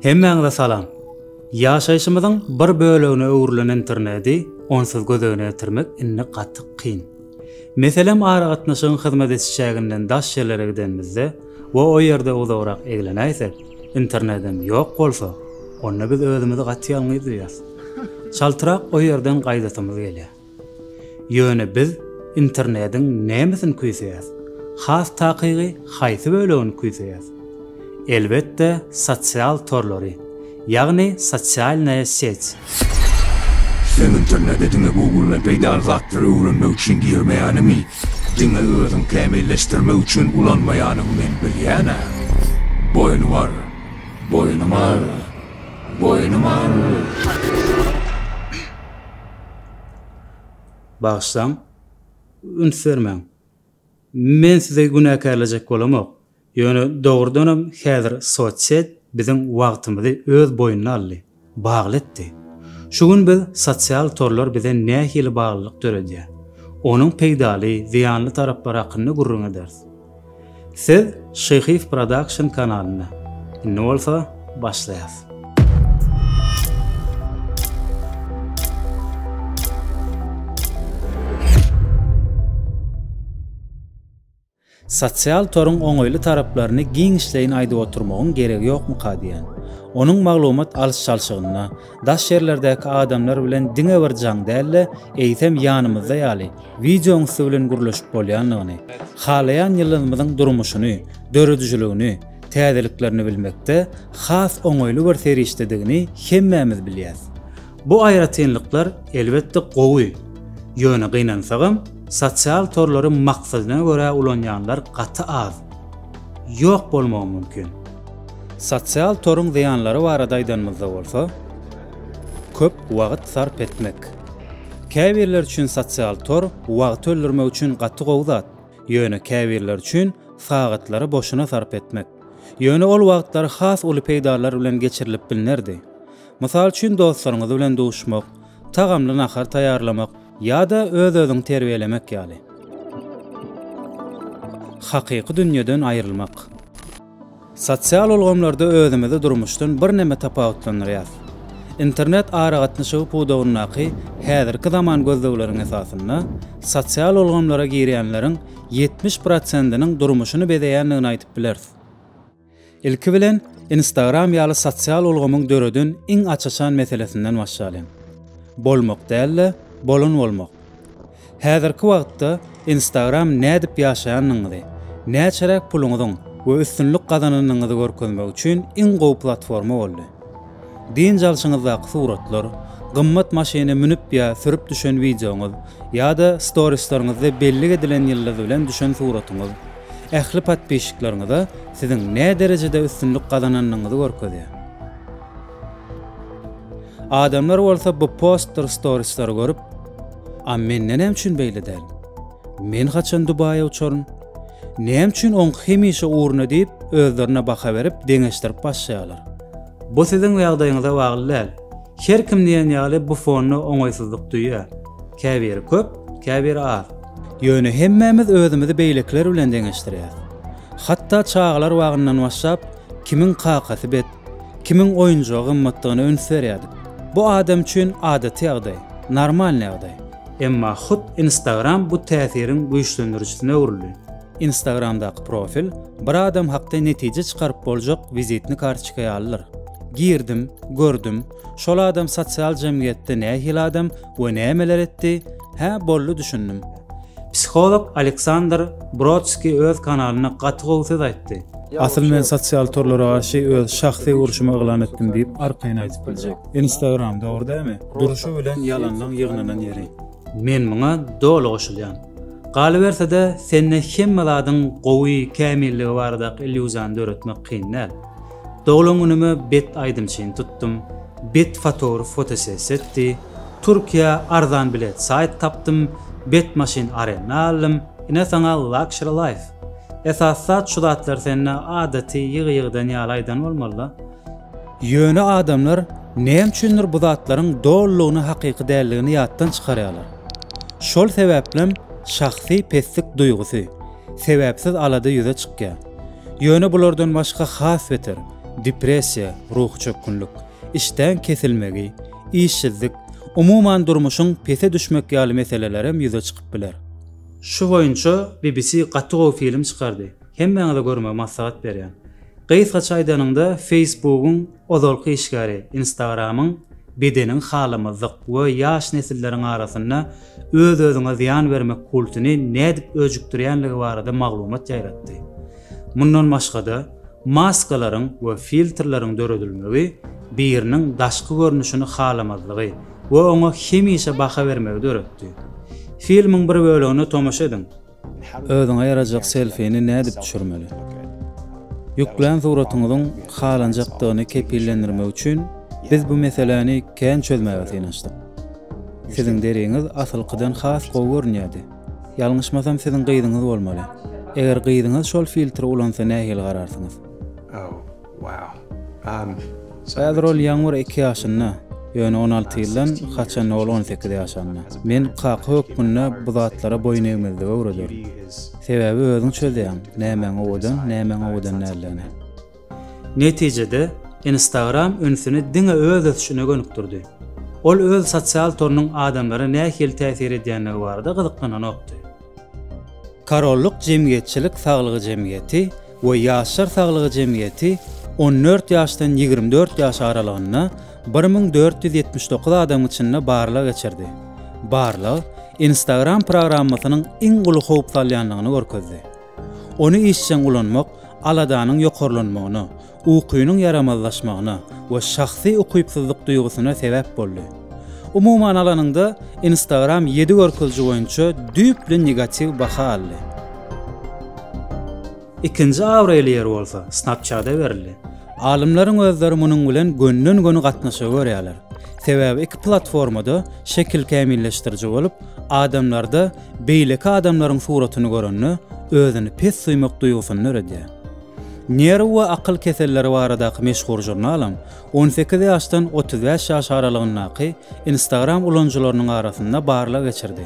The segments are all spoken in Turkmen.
Hemmeňize salam. Ýaşaýşymyzyň bir bölegine öwrilen interneti onsuz gözegine getirmek inni gaty kyn. Meselem aragatnaşyň hyzmat etişäginden daş şerlere gidenmizde we o ýerde uzagrak eglenäýsek, internetem ýok bolsa, onda biz özümizi gaty ýalňyýdyrýas. Çaltyrak o ýerden gaýdatymyz gelýär. Ýöne biz internetiň nämesin küýseýäs? Has takygy haýsy bölegini küýseýäs? Elbette sosial torlary, ýagny sosialnaya set. Sen internette diňe Google'la peýdalyklary öwrenmek üçin girmeýänimi, diňe özüň kämilleşdirmek üçin ulanmaýanymy men bilýäne. Boýnum var. Bağışlaň, ünsürmeň. Men size günäkärlejek bolamok. Ýöne dogrudanam häzir soçset biziň wagtymizy öz boýuna aldy, baglatdy. Şu gün biz sosial torlar bize nähili baglylyk töredýär. Onuň peýdaly, ziýanly taraplary hakkynda gurrun ederiz. Siz Şeýhif Production kanalyna indi bolsa başlaýas. Sosial torun oňoýly taraplaryny giň işleýin aýdyp oturmagyň geregi ýokmy kadiýan? Onuň maglumat alşalşygyna, daş şerlerdäki adamlar bilen diňe bir jaň dälle, eýsem ýanymyzda ýaly, videoňy bilen guruluşyp bolýanlygyny, halaýan ýyllymyzyň durmuşyny, döredüjiligini, täzeliklerini bilmekde has oňoýly bir serişdedigini hemmämiz bilýäs. Bu aýratynlyklar elbetde gowy. Ýöne gynansagyň sosial torlaryň maksadyna görä ulanýanlar gaty az. Ýok bolmagy mümkin. Sosial torun ziýanlary barada aýdanmyzda bolsa, köp wagt sarp etmek. Käbirler üçin sosial tor wagt öldürmek üçin gaty gowy zat. Ýöne käbirler üçin sagatlary boşuna sarp etmek. Ýöne ol wagtlary has uly peýdalar bilen geçirilip bilinirdi. Mysal üçin dostlaryňyz bilen duşmak, tagamly nahar taýýarlamak ýa-da öz-özüňi terbiýelemek ýaly. Hakyky dünýeden aýrylmak. Sosial olgamlarda özümizi durmuşdan bir näme tapawutlanýar. İnternet aragatnaşygy puwdagyny häzirki zaman gözlegleriň esasynda sosial olgamlara girýänleriň 70%-iniň durmuşyny bezeýänligini aýtyp bilersiz. Ilki bilen Instagram ýaly sosial olgamyň döredin iň açaşan meselesinden başlaýan. Bolmak dälle, bolun bolmak. Häzirki wagtda Instagram nädip ýaşaýanyňyzy, näçerek puluňyzyň we üstünlük gazananyňyzy görkezmek üçin iň gowy platforma boldy. Din jalşyňyzdaky suratlar, gymmat maşyny münip ýa sürüp düşen videoňyz ýa-da storieslaryňyzda belli edilen ýyllar bilen düşen suratyňyz, ähli patbeşiklaryňyzda siziň nä derejede üstünlük gazananyňyzy görkezýär. Adamlar bolsa bu poster storieslary görüp, "Men näme üçin beýle däl? Men haçan Dubaýa uçaryn? Näme üçin oň hemişe uğruna diýip özlerine baka berip deňeşdirip başlaýarlar." Bu siziň ýagdaýyňyza bagly däl. Her kim diýen ýaly bu fonu oňaýsyzlyk duýýar. Käbiri köp, käbiri az. Ýöne hemmämiz özümizi beýlekler bilen deňeşdirýär. Hatda çağlar wagyndan başlap kimin kakasy bet, kimin oýunjagy gymmatlygyny öňserýär. Bu adam üçin adaty ýagdaý, normal ýagdaý. Emma hut Instagram bu täsirin güýçlendirjisine öwrüldi. Instagramdaky profil bir adam hakda netije çykaryp boljak vizitni kartçyka ýalylar. Girdim, gördüm, şol adam sosial jemgyýetde nähili adam we nämeler etdi, bolly düşündim. Psikolog Aleksandr Brodsky öz kanalyna gaty gowy aýtdy. Asyl men sosial torlara garşy öz şahsy uruşymy eglan etdim diýip arkaýyn aýtyp biljek. Instagram dogry dämi? Duruşy bilen ýalandan ýygnanan ýeri. Men muňa dolu goşulýan. Galyberse-de senne hemmaladyň gowy kämilligi bardak illüziýany öğretmek kynlar. Dogluňymy bet aýdymçyn tutdum. Bet fotoğraf fotosesiýa etdi. Türkiýe arzan bilet saýt tapdym. Bet maşin arena aldım. Ine saňa luxury life. Esasat şu zatlar senne adaty ýygy-ýygydan ýalaydan bolmaly. Ýöne adamlar näme üçindir bu zatlaryň dollugyny hakyky dälligini ýatdan çykarýarlar. Şol sebäplem şahsy peslik duýgusy sebäpsiz alada ýüze çykýar. Ýöne bulardan başga has beter, depressiya, ruh çökkünlük, işten kesilmegi, işsizlik, umuman durmuşun pete düşmek ýaly meselelerem ýüze çykyp biler. Şu boýunça BBC gaty film çykardy. Hemmeňe görme maslahat berýän. Gysgaça aýdanynda Facebook'un ozalky işgäri, Instagram'ın bedenin halamyzlyk we ýaş nesilleriň arasynda öz-özüne ziýan bermek kultuny nädip öjükdirýänligi barada maglumat ýaratdy. Mundan başga-da maskalaryň we filtrlaryň döredilmegi biriniň daşky görnüşini halamazlygy we oňa hemişe baha bermegi döretdi. Filmiň bir bölümini tomaşa ediň. Özüňe ýarajak selfieni nädip düşürmeli? Ýüklen suratyňyzyň halanjakdygyny kepillendirmek üçin biz bu meseleni kän çözmäge synaşdyk. Siziň deriňiz asylkydan has gowy görnýärdi. Ýalňyşmasam siziň gyýdyňyz bolmaly. Eger gyýdyňyz şol filtri ulansa nähil gararsyňyz? Oh, wow. Sadrol ýaňur 2 ýaşynda, ýöne 16 ýyldan haçan 18 ýaşynda. Men qaky hökmünde bu zatlara boyun eýmezlige öwredýär. Sebebi özüň çözýän, nämeň owadan nälerine. Netijede Instagram ünsüni diňe öz ötüşine gönükdirdi. Ol öz sosial tornyň adamlara nähil täsir edýänligi barada gyzyklynan okdy. Karollyk jemgyýetçilik saglygy jemgyýeti we ýaşlar saglygy jemgyýeti 14 ýaşdan 24 ýaş aralygyna 1479 adam içinde barlyk geçirdi. Barlyk Instagram programmasynyň iň guly howp salýanlygyny görkezdi. Onu işçen ulanmak, aladanyň ýokarlanmagyna, ukynyň yaramazlaşmagyna we şahsy ukuypsızlyk duýgusyna sebäp boldy. Umuman alanynda Instagram 7 görkezji boýunça düýpli negativ baha aldy. 2-nji awrelýär bolsa Snapchat'a berildi. Alimlaryň özleri munyň bilen gönnün-göni gatnaşyp görýärler. Sebäbi iki platformada şekil kämilleşdiriji bolup, adamlarda beýleki adamlaryň suratyny görenni özüni pes suýmak duýgusyny öredýär. Nere we akyl keselleri baradaky meşhur jurnalam 18 ýaşdan 35 ýaş aralygyndaky Instagram ulanjylarynyň arasynda barlyk geçirdi.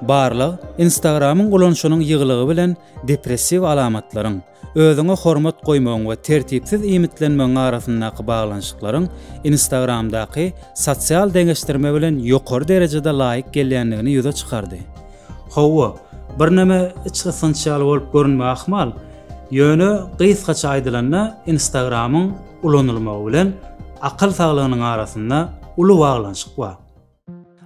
Barlyk Instagramyň ulanşynyň ýygylygy bilen depressiw alamatlaryň, özüňe hormat goýmagyň we tertipsiz iýmitlenmegiň arasyndaky baglanşyklaryň Instagramdaky sosial deňeşdirme bilen ýokary derejede laýyk gelýänligini ýüze çykardy. Hawa, bir näme içgysynçal bolup görünmek ahmal, ýöne gysgaça aýdylanda Instagramyň ulanylmagy bilen akyl saglygynyň arasynda uly baglanşyk bar.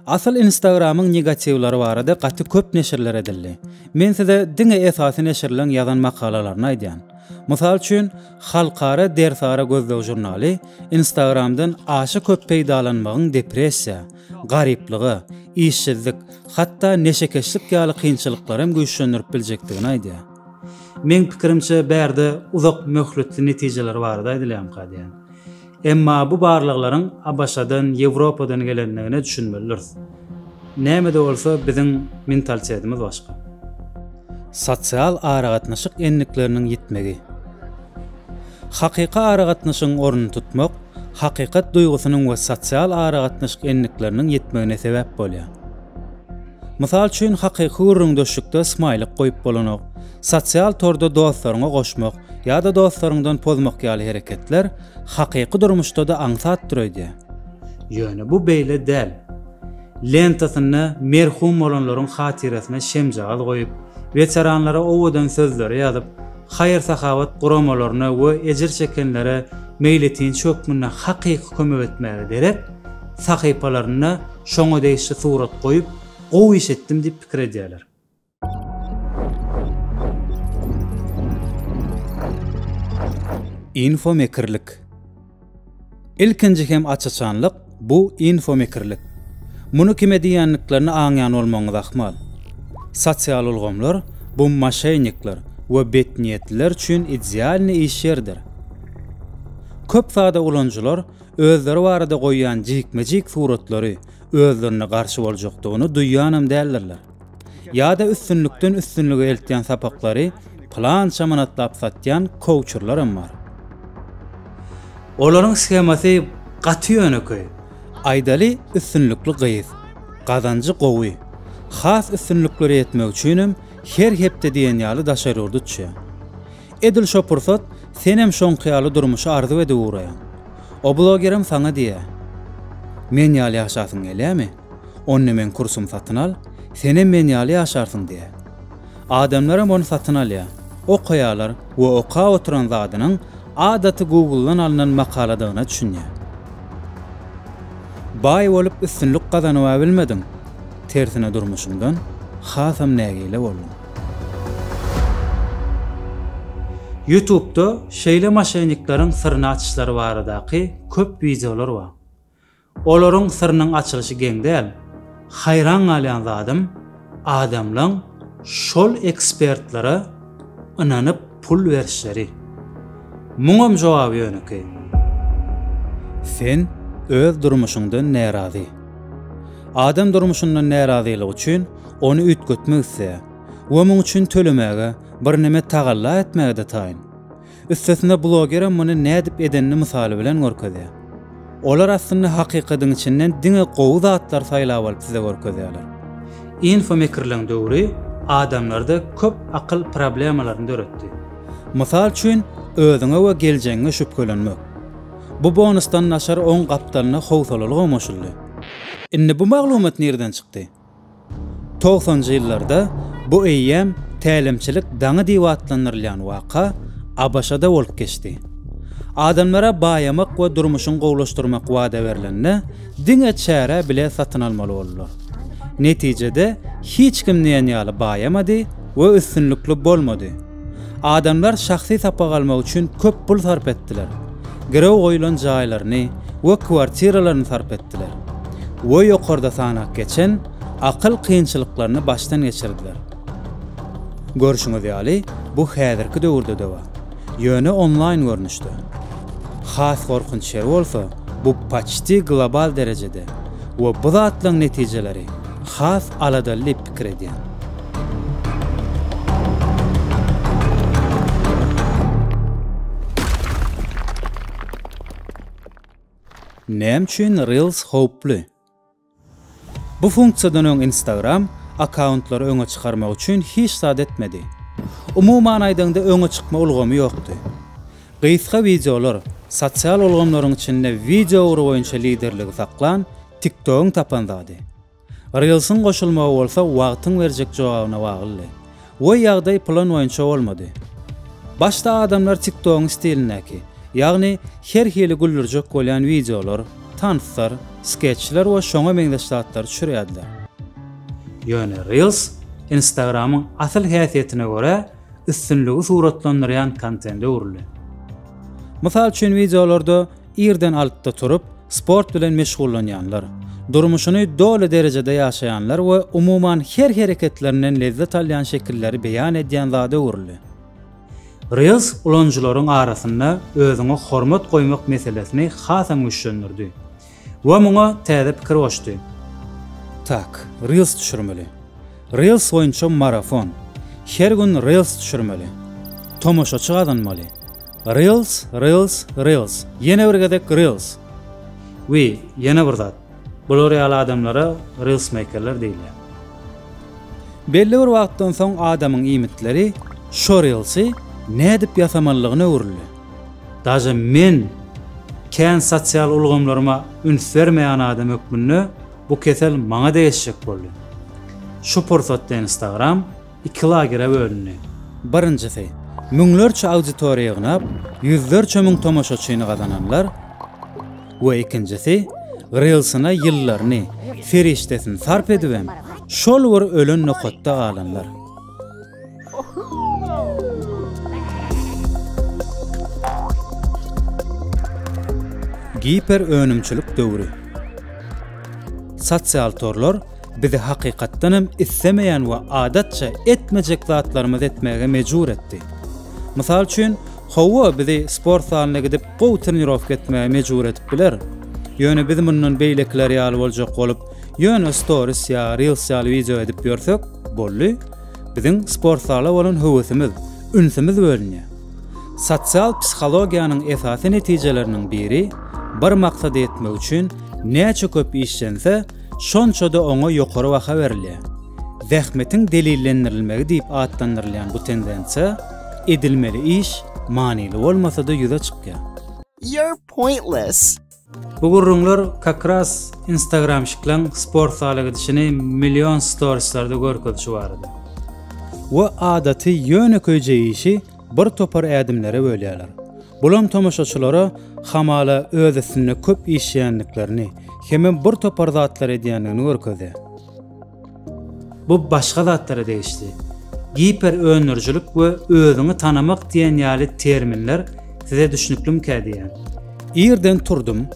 Asıl Instagram'ın negativleri barada gaty köp neşirler edildi. Men size diňe esasy neşirlen ýazan makalalaryny aýdýan. Mysal üçin, Halkara Dersara gözlegi jurnaly Instagram'dan aşy köp peýdalanmagyň depressiýa, garyplygy, işsizlik, hatda neşekeşlik ýaly kynçylyklarym güýçlendirip biljekdigini aýdýar. Men pikirimçe bärde uzak möhletli netijeler barada aýdylýan kadýan. Emma bu barlyklaryň Abaşadan, Ýewropadan gelenligine düşünmelidir. Näme de bolsa biziň mentaliteimiz başga. Sosial aragatnaşyk enlikleriniň ýetmegi. Hakyky aragatnaşyň ornuny tutmak, hakykat duýgusynyň we sosial aragatnaşyk enlikleriniň ýetmegine sebäp bolýar. Mysal üçin hakyky urundaşlykda smaýlyk goýup bolanok, sosial torda dostlaryňa goşmak ýa-da dostlaryňdan pozmak ýaly hereketler hakyky durmuşda da aňsatdyrýar. Ýöne bu beýle däl. Lentasyna merhum bolanlaryň hatyrasyna şemjal goýup, veteranlara owadan sözler ýazyp, haýır sahawat guramalaryna we ejir çekenlere meýletin çökmüne hakyky kömek etmäge derek, sahypalaryna şoňa deýişli surat goýup, gowy iş etdim diýip pikir edýärler. Infomekerlik. İlkinji hem açıçanlyk bu infomekerlik. Muny kim edýänliklerini aňyan bolmagyňyz ahmal. Sosial ulgamlar bu maşaýnikler we betniýetler üçin ideal iş ýerdir. Köp sada ulanjylar özleri barada goýan jikmejik suratlary özlerine garşy boljakdygyny duýýanam däldirler. Ýa-da üstünlükden üstünlüge eltýän sapaklary plan çamanatlap satýan coachlarym bar. Olaryň skemasy gaty ýöneki. Aýdaly üstünlükli gyýyz, gazanjy gowy. Has üstünlükleri etmek üçin her hepde diýen ýaly daşaryrdy. Edil şo pursat senem şonqyaly durmuşy arzu edip uğrayan. O blogerim sana diye. Men ýaly ýaşasyň gelýärmi? Onny men kursum satyn al, senem men ýaly ýaşarsyn diye. Adamlaram onu satyn alýar. Okuyalar we oka oturan zadynyň adaty Google'dan alınan makaladyna düşünýär. Bay bolup üstünlük gazanyp bilmedin. Tersine durmuşundan hasam nägeyle boldun. YouTube'da şeýle maşyniklaryň syryny açyşlary baradaky köp videolar bar. Olaryň syrynyň açylyşy geň däl. Hayran galýan zadym adamlaryň şol ekspertlere inanyp pul berişleri. Muňam jogaby ýöneki. Sen öz durmuşundan närazy. Adam durmuşundan närazylyk üçin onu ütgötmek isleýär. We muň üçin tölemege, bir näme tagalla etmege de taýyn. Üstesinde blogerim muny nädip edenini misaly bilen görkezýär. Olar aslında hakykatyň içinden diňe gowy zatlar saýlap alyp size görkezýärler. Infomikirliň döwri adamlarda köp akyl problemalaryny öğretdi. Mysal üçin özüňe we geleceğiňe şüphelenmek. Bu bonusdan naşar 10 gapdalyna howsalalyk olmaşyldy. Indi bu maglumat nereden çykdy? 90-njy ýyllarda bu eýýem tälimçilik daňy diýip atlanyrlan waka Abaşada bolup geçdi. Adamlara bayamak we durmuşyny gowlaşdyrmak wada berilende diňe çäre bile satyn almaly boldular. Netijede hiç kim näýany bayamady we üstünlükli bolmady. Adamlar şahsy sapaga almak üçin köp pul sarp etdiler. Gerew goýulan jaýlaryny we kwartiralaryny sarp etdiler. We ýokarda sanak geçen akyl kynçylyklaryny başdan geçirdiler. Görüşüňiz ýaly bu häzirki döwürde de bar. Ýöne online görnüşdi. Has gorkunç şer bolsa, bu paçti global derejede we bu zatlaryň netijeleri has aladally pikir edýär. Näme Reels hoply? Bu funksiýadan öň Instagram akkauntlary öňe çykarmak üçin hiç zat etmedi. Umuman aýdanda öňe çykma ulgamy ýokdy. Gysga videolar, sosial ulgamlaryň içinde video boýunça liderligi saklan TikTok'un tapanzady. Reels'in goşulmagy bolsa wagtyň berjek jogabyna bagly. O ýagdaý plan boýunça bolmady. Başda adamlar TikTok'un stilinäki, ýagny her hili güldürjek bolýan videolar, tanslar, skeçler we şoňa meňdeşlikler düşürýärdiler. Ýöne Reels Instagram'ın asıl häsiýetine göre üstünlügi suratlandyrýan kontente uruly. Mysal üçin videolarda ýerden altda turup sport bilen meşgullanýanlar, durmuşyny dolu derejede ýaşaýanlar we umuman her hereketlerinden lezzet alýan şekilleri beýan edýän zada uruly. Reels ulanjylaryň arasynda özüňe hormat goýmak meselesini hasam güçlendirdi. We muňa täze pikir goşdy. Tak, Reels düşürmeli. Reels boýunça marafon. Her gün Reels düşürmeli. Tomoşaçy gazanmaly. Reels, Reels, Reels. Ýene bir gedek Reels. Ýene bir zat. Bular ýaly adamlara Reels makerler diýilýär. Belli bir wagtdan soň adamyň iýmitleri şo Reels'i nädip ýasamalygyna uruly. Daja men kän sosial ulgamlaryma üns bermeýän adam ökmünni bu kesel maňa değişik boldy. Şu pursatda Instagram iki lagera bölünýär. Birinjisi, müňlerçe auditoriýa gnap, ýüzlerçe müň tomoşaçyny gazananlar we ikincisi, Reels'ına ýyllaryny, feriştesini sarp edibem, şol bir ölen nokatda galanlar. Giper önümçülük döwri. Sosial torlar bizi hakykatdanam islemeýän we adatça etmejek zatlarymyz etmege mejbur etdi. Mysal üçin, hawa bizi sport salyna gidip gow trenirovka etmege mejbur edip biler. Ýöne biz mundan beýlekler ýaly boljak bolup, ýöne stories ýa reels ýaly video edip ýörsek, bolly, biziň sport saly bolan höwesimiz, ünsimiz bölünýär. Sosial psihologiýanyň esasy netijeleriniň biri bir maksat etmek üçin näçe köp işlense, şonçada oňa ýokary baha berilýär. Zähmetiň delillendirilmegi diýip atlandyrylýan bu tendensiýa edilmeli iş manili olmasa da yüze çıkýar. You're pointless. Bu gurrunlar kakras Instagram şiklen spor sala gidişini milyon storieslarda görkezişi barady. Wa adaty ýöne köjeği işi bir topar ädimlere bölýärler. Bulam tomoşaçylara hamala özüsinde köp işleýänliklerini, hemen bir topar zatlar edýänligini görkezýär. Bu başga zatlara değişdi. Giper önürjülük we özüňi tanamak diýen ýaly terminler size düşünüklüm kädiýär. Ýerden turdum,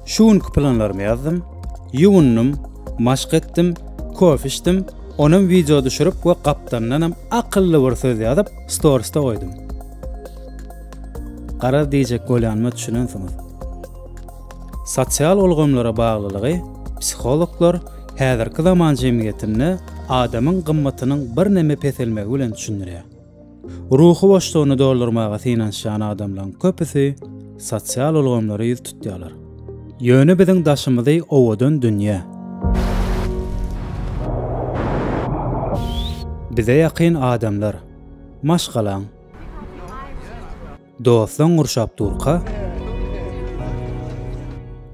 şuňky planlarymy ýazdym, ýuwundym, maşk etdim, kof içdim, onuň video düşürip we gapdanam akylly bir söz ýazyp stories'ta goýdum. Gara diýjek bolýanmy düşünensiňiz. Sosial olgamlara baglylygy psikologlar häzirki zaman jemgyýetinde adamyň gymmatynyň bir neme peselmegi bilen düşünýär. Ruhy boşlugyny doldurmaga synanşan adamlaryň köpüsi sosial olgamlara ýüz tutýarlar. Ýöne biziň daşymyzy owadan dünýä. Bize ýakyn adamlar, maşgalan, dostlaň urşap durka,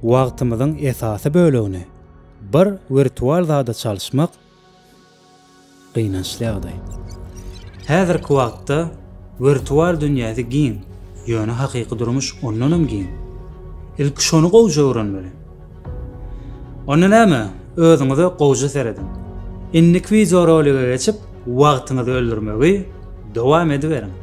wagtymyzyň esasy bölegini bir virtual zada çalışmak gynançly ýagdaý. Häzirki wagtda virtual dünýäde giň, ýöne hakyky durmuş ondanam giň. İlk şonu gowja öwrenmeli. Onu näme? Özüňizi gowja seredin. Innik video roliga geçip wagtyňyzy öldürmegi dowam ediberin.